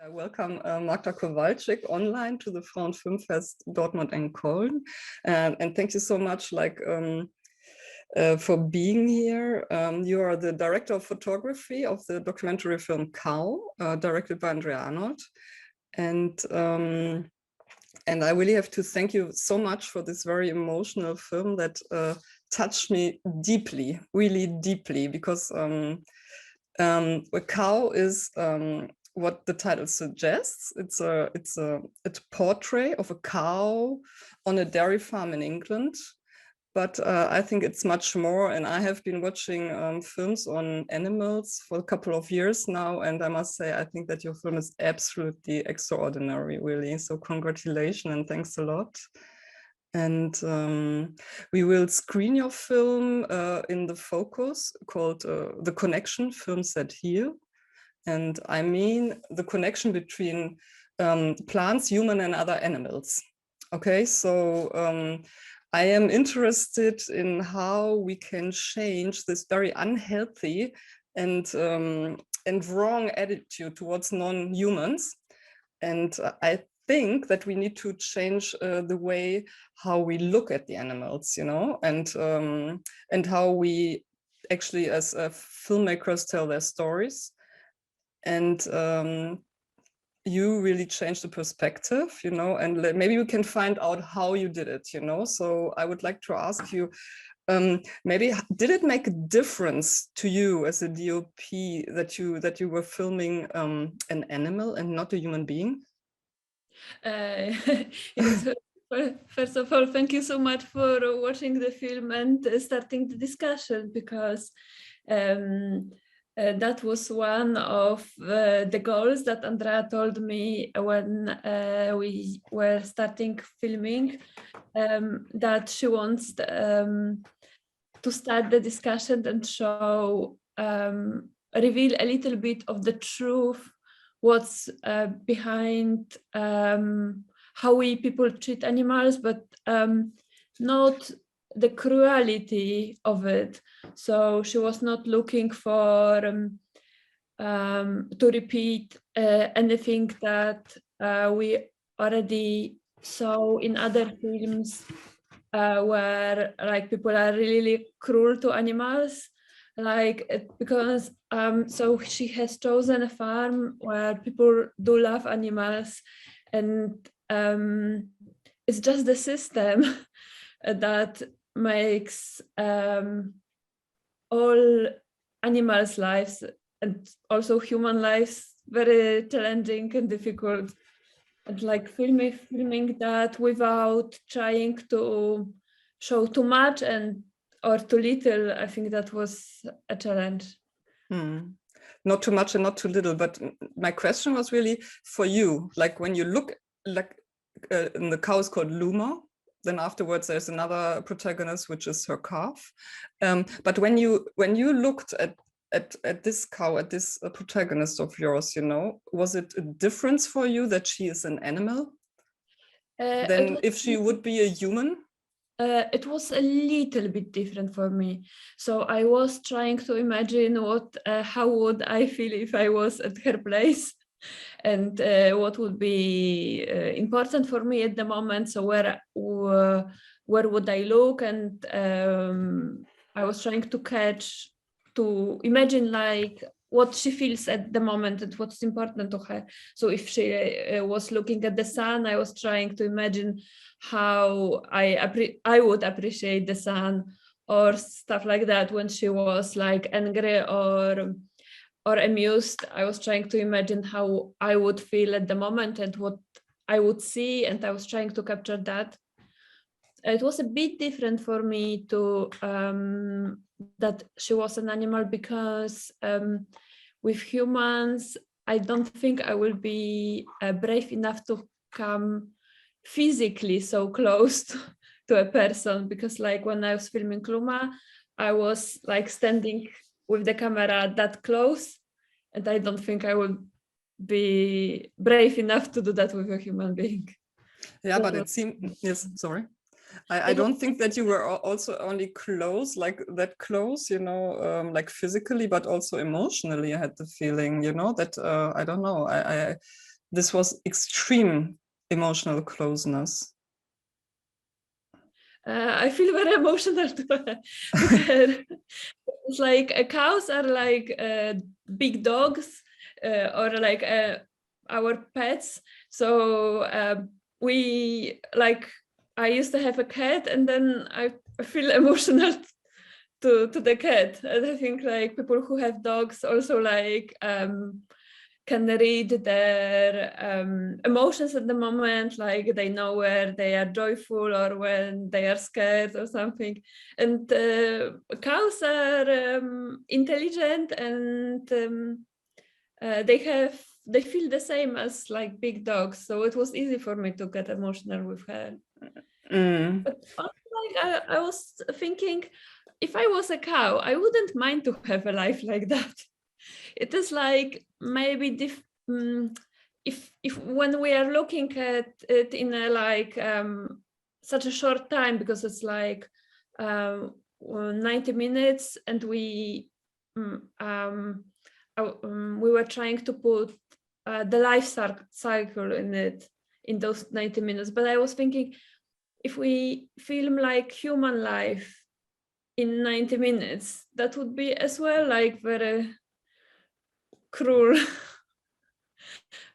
I welcome Magda Kowalczyk online to the Frauenfilmfest Dortmund+Köln, and thank you so much for being here. You are the director of photography of the documentary film Cow, directed by Andrea Arnold, and I really have to thank you so much for this very emotional film that touched me deeply, really deeply, because a cow is what the title suggests. It's a portrait of a cow on a dairy farm in England, but I think it's much more. And I have been watching films on animals for a couple of years now, and I must say I think that your film is absolutely extraordinary, really. So congratulations and thanks a lot. And we will screen your film in the focus called The Connection, film set here. And I mean the connection between plants, human and other animals. Okay, so I am interested in how we can change this very unhealthy and wrong attitude towards non-humans. And I think that we need to change the way how we look at the animals, you know, and how we actually as filmmakers tell their stories. And you really changed the perspective, you know, and maybe we can find out how you did it, you know. So I would like to ask you, maybe did it make a difference to you as a DOP that you were filming an animal and not a human being? Yes, first of all, thank you so much for watching the film and starting the discussion, because that was one of the goals that Andrea told me when we were starting filming, that she wants to start the discussion and show, reveal a little bit of the truth, what's behind how we people treat animals, but not the cruelty of it. So she was not looking for to repeat anything that we already saw in other films, where like people are really cruel to animals, because so she has chosen a farm where people do love animals, and it's just the system that makes all animals' lives and also human lives very challenging and difficult. And like filming that without trying to show too much or too little, I think that was a challenge. Not too much and not too little, but my question was really for you, like when you look, like in the cow is called Luma, then afterwards there's another protagonist, which is her calf. But when you looked at this cow, at this protagonist of yours, you know, was it a difference for you that she is an animal than if she would be a human? It was a little bit different for me. So I was trying to imagine how would I feel if I was at her place, and what would be important for me at the moment. So where would I look? And I was trying to imagine like what she feels at the moment and what's important to her. So if she was looking at the sun, I was trying to imagine how I would appreciate the sun, or stuff like that. When she was like angry or amused, I was trying to imagine how I would feel at the moment and what I would see, and I was trying to capture that. It was a bit different for me to that she was an animal, because with humans, I don't think I will be brave enough to come physically so close to a person, because like when I was filming Luma, I was like standing with the camera that close, and I don't think I would be brave enough to do that with a human being. Yeah, but it seemed, yes, sorry. I don't think that you were also only close, like that close, you know, like physically, but also emotionally. I had the feeling, you know, that I don't know. this was extreme emotional closeness. I feel very emotional to her. It's like cows are like big dogs or like our pets. So we like, I used to have a cat, and then I feel emotional to the cat. And I think like people who have dogs also like can read their emotions at the moment, like they know where they are joyful or when they are scared or something. And cows are intelligent, and they feel the same as like big dogs. So it was easy for me to get emotional with her. But like, I was thinking, if I was a cow, I wouldn't mind to have a life like that. It is like maybe if when we are looking at it in a like such a short time, because it's like 90 minutes, and we were trying to put the life cycle in it in those 90 minutes. But I was thinking, if we film like human life in 90 minutes, that would be as well like very cruel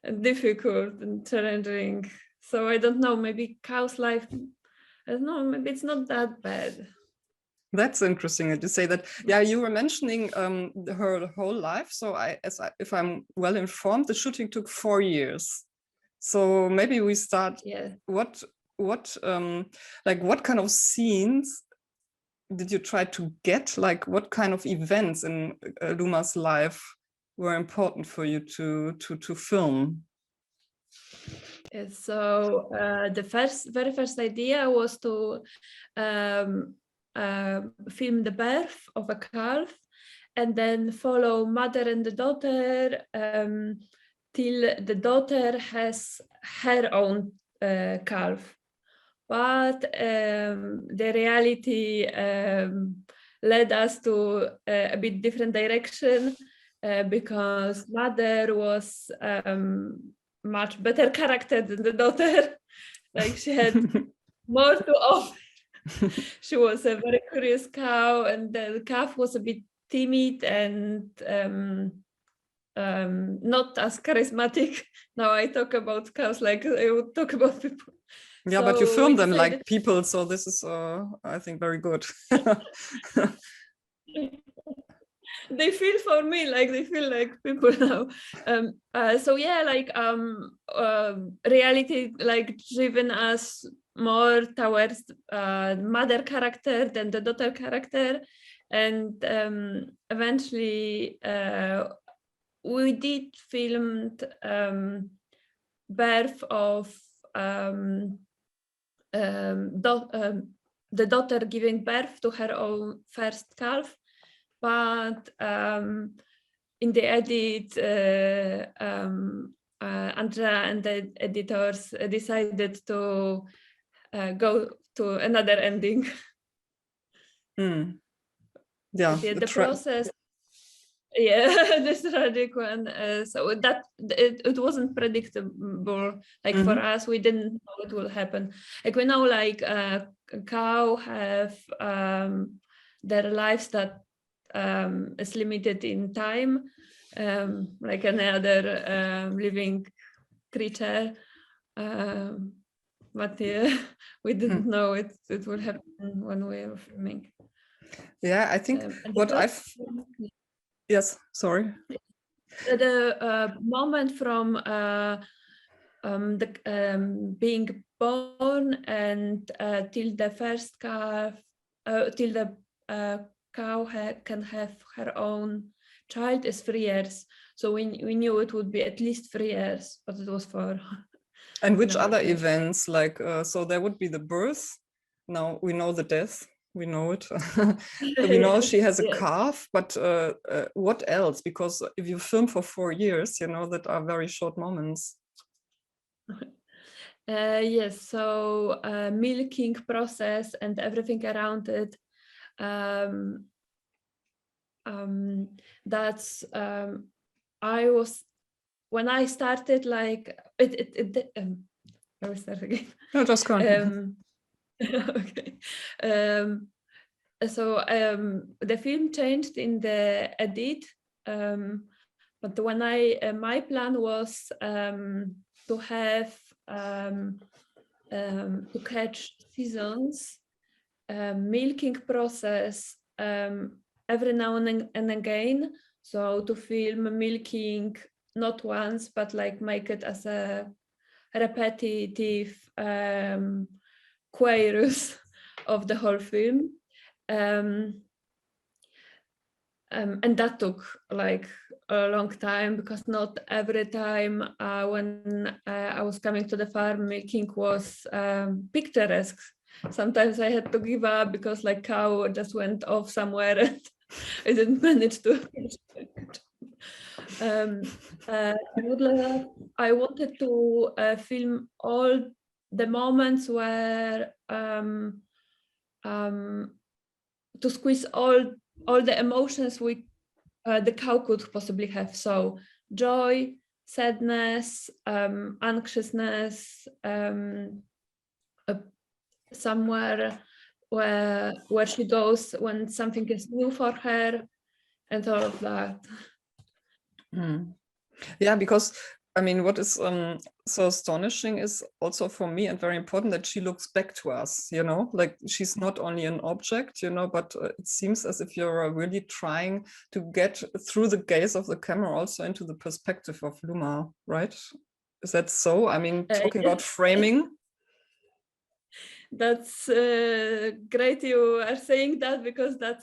and difficult and challenging. So I don't know, maybe cow's life, I don't know, maybe it's not that bad. That's interesting that you say that. Yeah, you were mentioning her whole life. So if I'm well informed, the shooting took 4 years. So maybe we start. Yeah. What kind of scenes did you try to get? Like, what kind of events in Luma's life were important for you to film? So the very first idea was to film the birth of a calf, and then follow mother and the daughter till the daughter has her own calf. But the reality led us to a bit different direction because mother was much better character than the daughter. Like, she had more to offer. She was a very curious cow, and the calf was a bit timid and not as charismatic. Now I talk about cows like I would talk about people. Yeah, So but you film them like people, so this is, I think, very good. They feel for me like they feel like people now. So yeah, like reality like driven us more towards mother character than the daughter character, and eventually we did filmed birth of the daughter giving birth to her own first calf, but in the edit, Andrea and the editors decided to go to another ending. Yeah, the process. Yeah, this tragic one. So that it wasn't predictable. Like for us, we didn't know it will happen. Like we know, like cow have their lives that is limited in time, like any other living creature. But yeah, we didn't know it would happen when we were filming. Yeah, I think what I've. Yes, sorry. The moment from being born and till the first calf, till the cow can have her own child is 3 years. So we knew it would be at least 3 years, but it was 4. And which other events, like, so there would be the birth. Now we know the death. We know it. We know she has a calf, but what else? Because if you film for 4 years, you know, that are very short moments. Yes, so milking process and everything around it. That's I was when I started, like I will start again. No, just go on. Okay. So the film changed in the edit, but when my plan was to have to catch seasons, milking process every now and again. So to film milking not once, but like make it as a repetitive chorus of the whole film. And that took like a long time, because not every time when I was coming to the farm, milking was picturesque. Sometimes I had to give up because like cow just went off somewhere and I didn't manage to I wanted to film all the moments where to squeeze all the emotions the cow could possibly have. So joy, sadness, anxiousness, somewhere where she goes when something is new for her, and all of that. Yeah, because I mean, what is so astonishing is also for me and very important that she looks back to us, you know, like she's not only an object, you know, but it seems as if you're really trying to get through the gaze of the camera also into the perspective of Luma, right? Is that so? I mean, talking about framing. That's great you are saying that, because that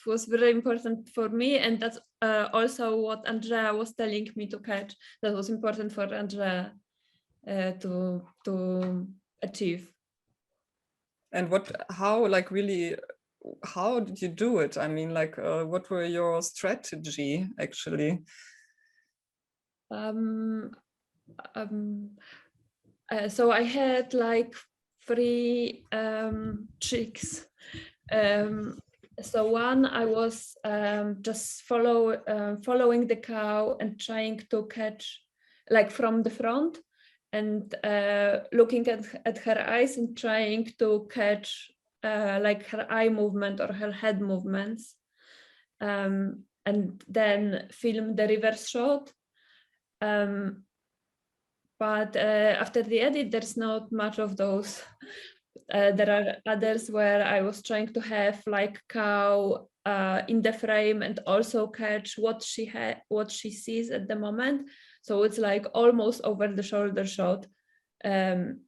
was very important for me, and that's also what Andrea was telling me to catch. That was important for Andrea to achieve. And how did you do it? I mean, like, what were your strategy actually? So I had like 3 tricks. So one, I was just following the cow and trying to catch, like from the front, and looking at her eyes and trying to catch like her eye movement or her head movements, and then film the reverse shot. But after the edit, there's not much of those. There are others where I was trying to have like cow in the frame and also catch what she sees at the moment. So it's like almost over the shoulder shot. But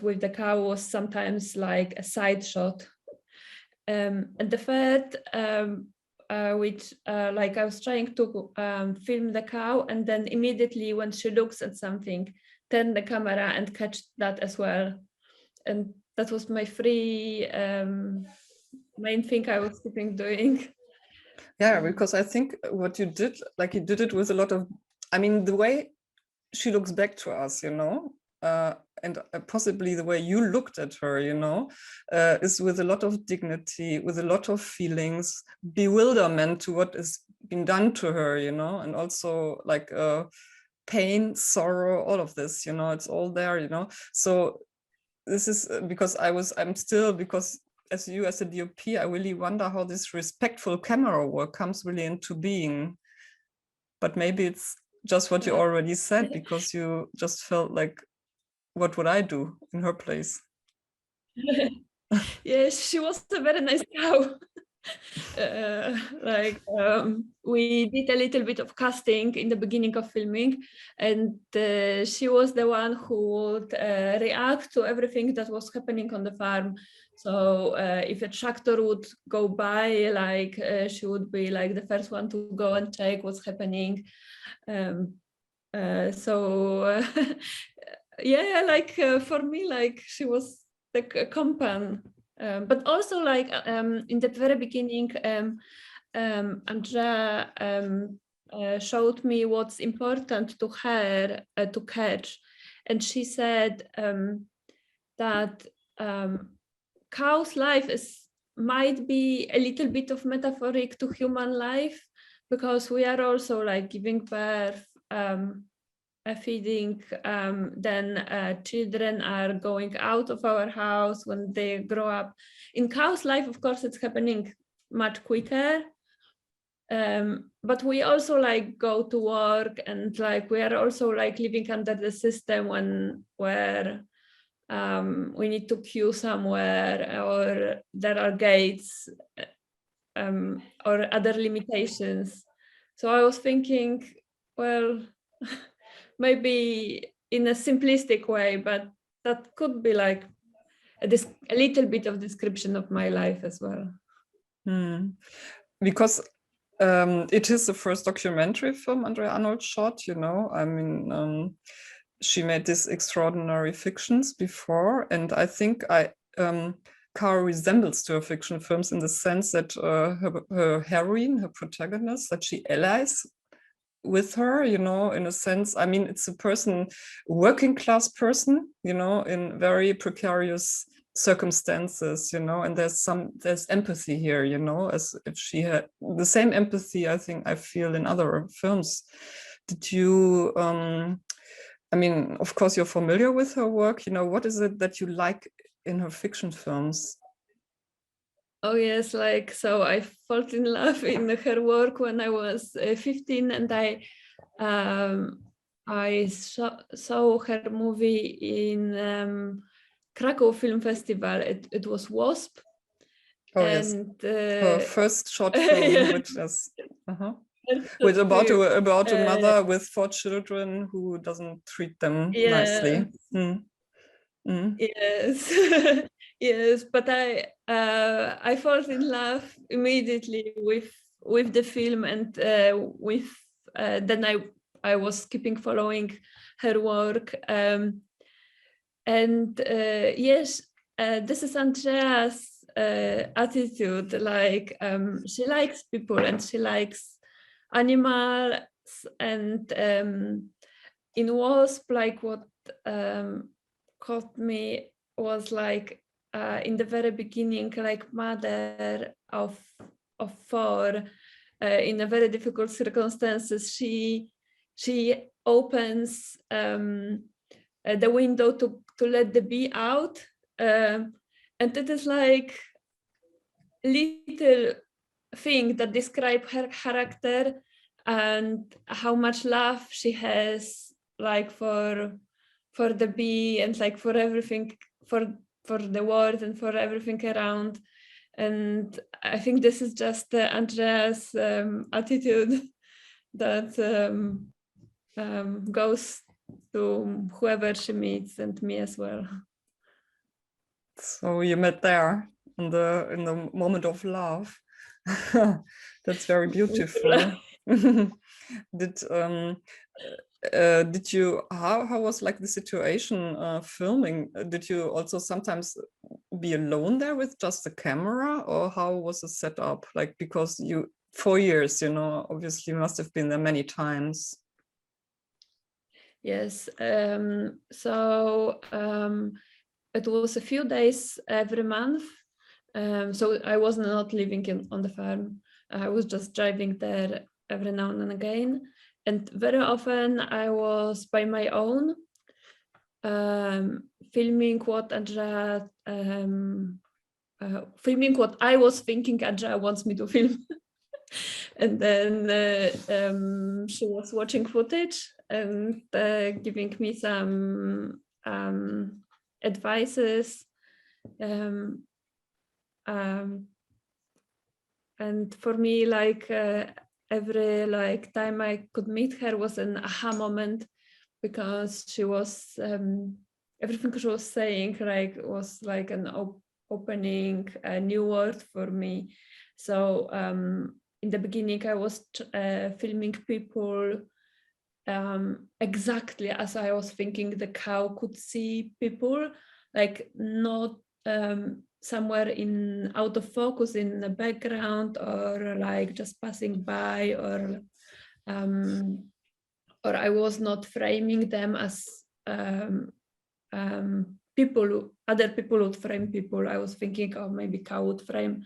with the cow was sometimes like a side shot. And the third, which like I was trying to film the cow, and then immediately when she looks at something, turn the camera and catch that as well. And that was my 3 main thing I was keeping doing. Yeah, because I think what you did, like you did it with a lot of, I mean, the way she looks back to us, you know, and possibly the way you looked at her, you know, is with a lot of dignity, with a lot of feelings, bewilderment to what is being done to her, you know, and also like pain, sorrow, all of this, you know, it's all there, you know. So this is because because as you as a DOP, I really wonder how this respectful camera work comes really into being. But maybe it's just what you already said, because you just felt like, what would I do in her place? Yes, she was a very nice cow. We did a little bit of casting in the beginning of filming, and she was the one who would react to everything that was happening on the farm. So if a tractor would go by, like she would be like the first one to go and check what's happening. Yeah, like for me, like she was the companion. But also like in the very beginning, Andrea showed me what's important to her to catch. And she said that cow's life might be a little bit of metaphoric to human life, because we are also like giving birth, feeding, then children are going out of our house when they grow up. In Cow's life, of course, it's happening much quicker. But we also like go to work, and like we are also like living under the system where we need to queue somewhere, or there are gates, or other limitations. So I was thinking, well, maybe in a simplistic way, but that could be like a little bit of description of my life as well. Because it is the first documentary film Andrea Arnold shot, you know. I mean, she made these extraordinary fictions before, and I think Cow resembles to her fiction films in the sense that her heroine, her protagonist, that she allies with her, you know, in a sense. I mean, it's a person, working class person, you know, in very precarious circumstances, you know, and there's empathy here, you know, as if she had the same empathy I think I feel in other films. Did you I mean, of course you're familiar with her work, you know, what is it that you like in her fiction films? Oh yes, like, so I fell in love in her work when I was 15, and I saw her movie in Krakow Film Festival. It was Wasp. Oh, and yes. Her first short film, yeah. which is with about a mother with 4 children who doesn't treat them nicely. Yes. Yes, but I fell in love immediately with the film, and then I was keeping following her work, and yes, this is Andrea's attitude. Like, she likes people and she likes animals, and in Wasp, like, what caught me was like, in the very beginning, like, mother of 4, in a very difficult circumstances, she opens the window to let the bee out, and it is like little thing that describe her character and how much love she has, like, for the bee, and like for everything, for the world and for everything around. And I think this is just Andrea's attitude that goes to whoever she meets, and me as well. So you met there in the moment of love. That's very beautiful. Did you, how was like the situation filming? Did you also sometimes be alone there with just the camera, or how was it set up? Like, because 4 years, you know, obviously you must have been there many times. Yes, so it was a few days every month. So I was not living on the farm. I was just driving there every now and again. And very often I was by my own, filming what Andrea, filming what I was thinking Andrea wants me to film. And then she was watching footage and giving me some advices. And for me, like, every like time I could meet her was an aha moment, because she was everything she was saying, like, was like an opening a new world for me. So in the beginning I was filming people exactly as I was thinking the cow could see people, like not somewhere in out of focus in the background, or like just passing by, or I was not framing them as other people would frame people. I was thinking, oh, maybe cow would frame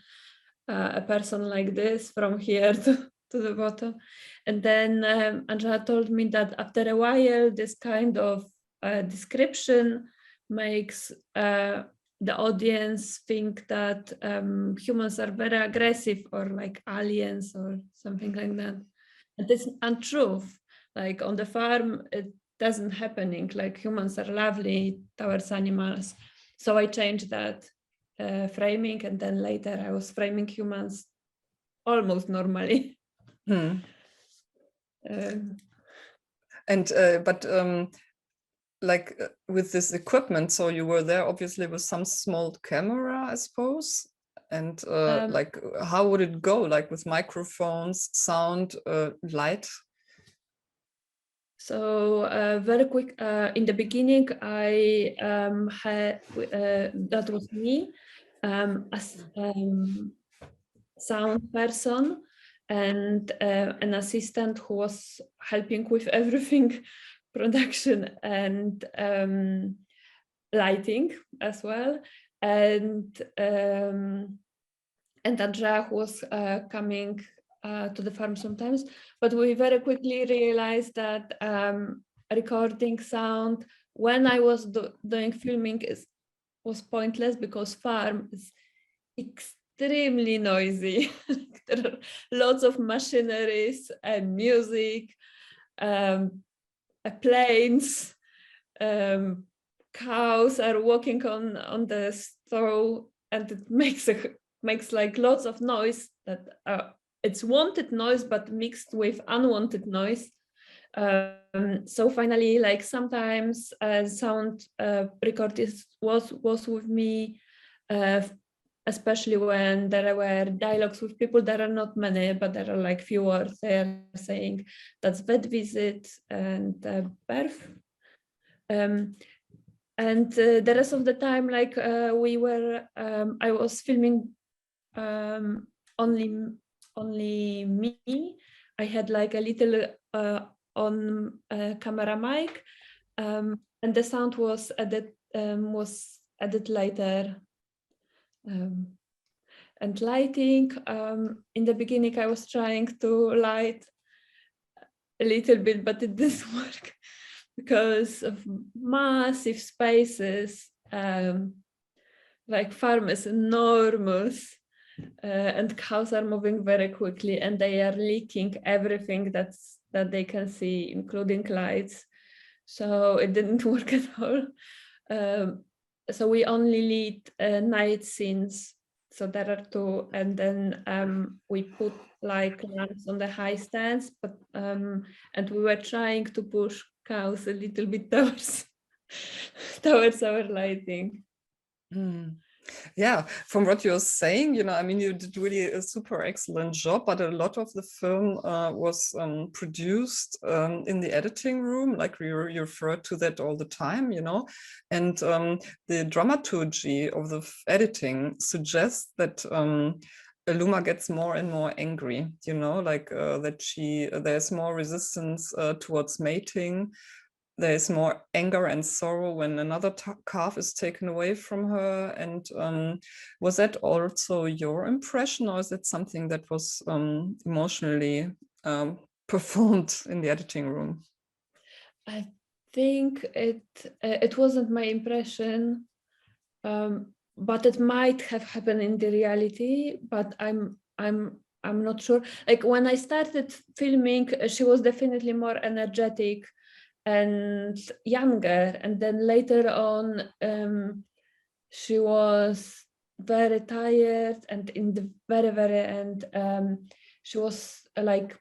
a person like this from here to the bottom. And then Andrea told me that after a while, this kind of description makes the audience think that humans are very aggressive or like aliens or something like that. And it's untrue. Like on the farm, it doesn't happening. Like humans are lovely towards animals. So I changed that framing, and then later I was framing humans almost normally. Hmm. But like with this equipment, so you were there obviously with some small camera, I suppose. And like, how would it go? Like with microphones, sound, light? So very quick, in the beginning, I had, that was me, as sound person and an assistant who was helping with everything, production and lighting as well. And Andrea who was coming to the farm sometimes, but we very quickly realized that recording sound when I was doing filming was pointless because farm is extremely noisy. There are lots of machineries and music, planes, cows are walking on the straw, and it makes like lots of noise that it's wanted noise but mixed with unwanted noise. So finally, like sometimes sound recordist was with me, especially when there were dialogues with people. There are not many, but there are like few words. They are saying that's vet visit and birth. And the rest of the time, like we were, I was filming only me. I had like a little on camera mic, and the sound was added later. And lighting, in the beginning, I was trying to light a little bit, but it didn't work because of massive spaces. Like farm is enormous, and cows are moving very quickly, and they are leaking everything that they can see, including lights. So it didn't work at all. So we only lit night scenes. So there are two, and then we put like lamps on the high stands, but and we were trying to push cows a little bit towards our lighting. Yeah, from what you're saying, you know, I mean, you did really a super excellent job, but a lot of the film was produced in the editing room, like you refer to that all the time, you know, and the dramaturgy of the editing suggests that Luma gets more and more angry, you know, like that there's more resistance towards mating. There is more anger and sorrow when another calf is taken away from her. And was that also your impression, or is it something that was emotionally performed in the editing room? I think it wasn't my impression, but it might have happened in the reality. But I'm not sure. Like when I started filming, she was definitely more energetic and younger, and then later on she was very tired, and in the very end she was like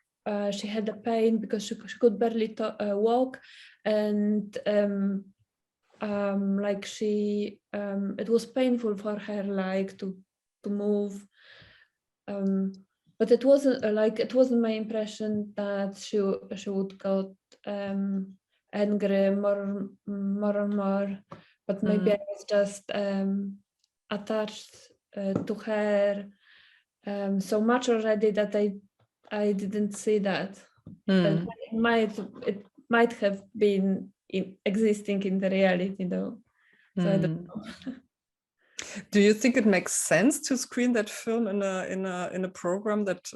she had a pain because she could barely walk, and like she it was painful for her like to move, but it wasn't my impression that she would got angry more and more, but maybe I was just attached to her so much already that I didn't see that. And it might have been existing in the reality though. So I don't know. Do you think it makes sense to screen that film in a program that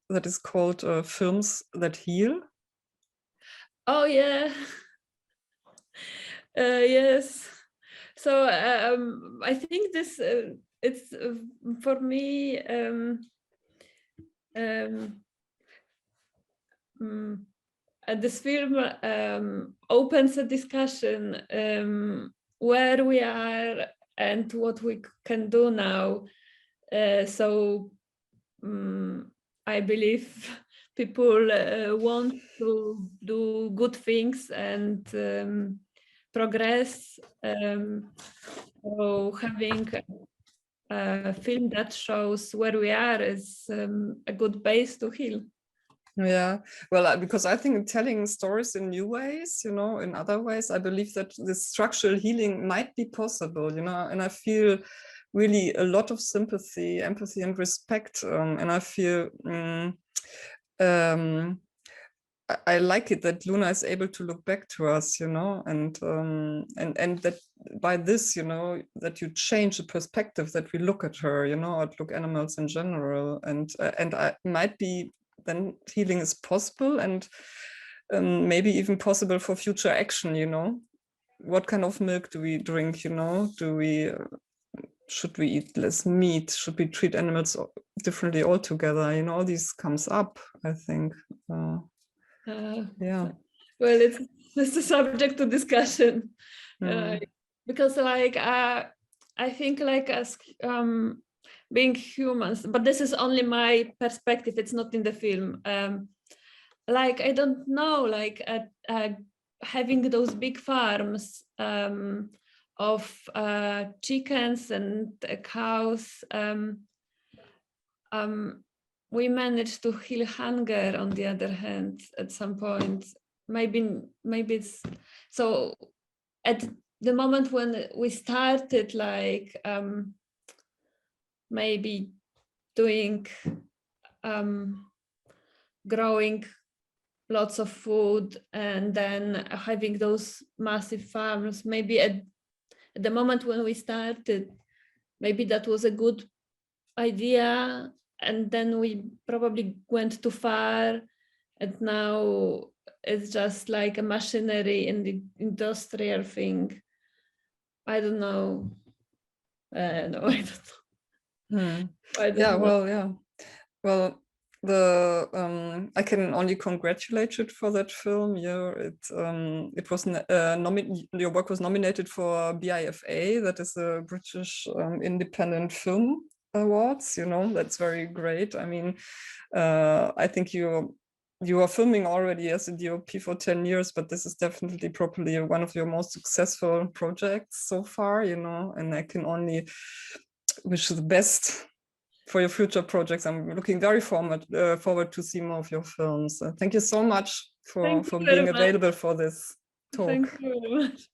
that is called Films That Heal? Oh yeah. Yes. So I think this it's for me this film opens a discussion where we are and what we can do now. So I believe people want to do good things and progress. So having a film that shows where we are is a good base to heal. Yeah, well, because I think telling stories in new ways, you know, in other ways, I believe that this structural healing might be possible, you know, and I feel really a lot of sympathy, empathy, and respect, and I feel I like it that Luna is able to look back to us, you know, and that by this, you know, that you change the perspective that we look at her, you know, or look animals in general, and I might be then healing is possible, and maybe even possible for future action, you know. What kind of milk do we drink, you know? Do we should we eat less meat? Should we treat animals differently altogether? You know, all these comes up, I think. Yeah. Well, it's a subject to discussion Mm. because, like, I think, like, as being humans, but this is only my perspective. It's not in the film. Like, I don't know, like, having those big farms of chickens and cows. We managed to heal hunger, on the other hand, at some point. Maybe it's so at the moment when we started, like maybe doing growing lots of food and then having those massive farms, maybe at the moment when we started, maybe that was a good idea, and then we probably went too far, and now it's just like a machinery in the industrial thing. I don't know. No, I don't know. I don't Yeah, know. well, yeah. Well, the I can only congratulate you for that film. Yeah, it was your work was nominated for BIFA, that is a British Independent Film Awards. You know, that's very great. I mean, I think you are filming already as a DOP for 10 years, but this is definitely probably one of your most successful projects so far. You know, and I can only wish you the best for your future projects. I'm looking very forward to see more of your films. Thank you so much for Thank you very being much. available for this talk. Thank you very much.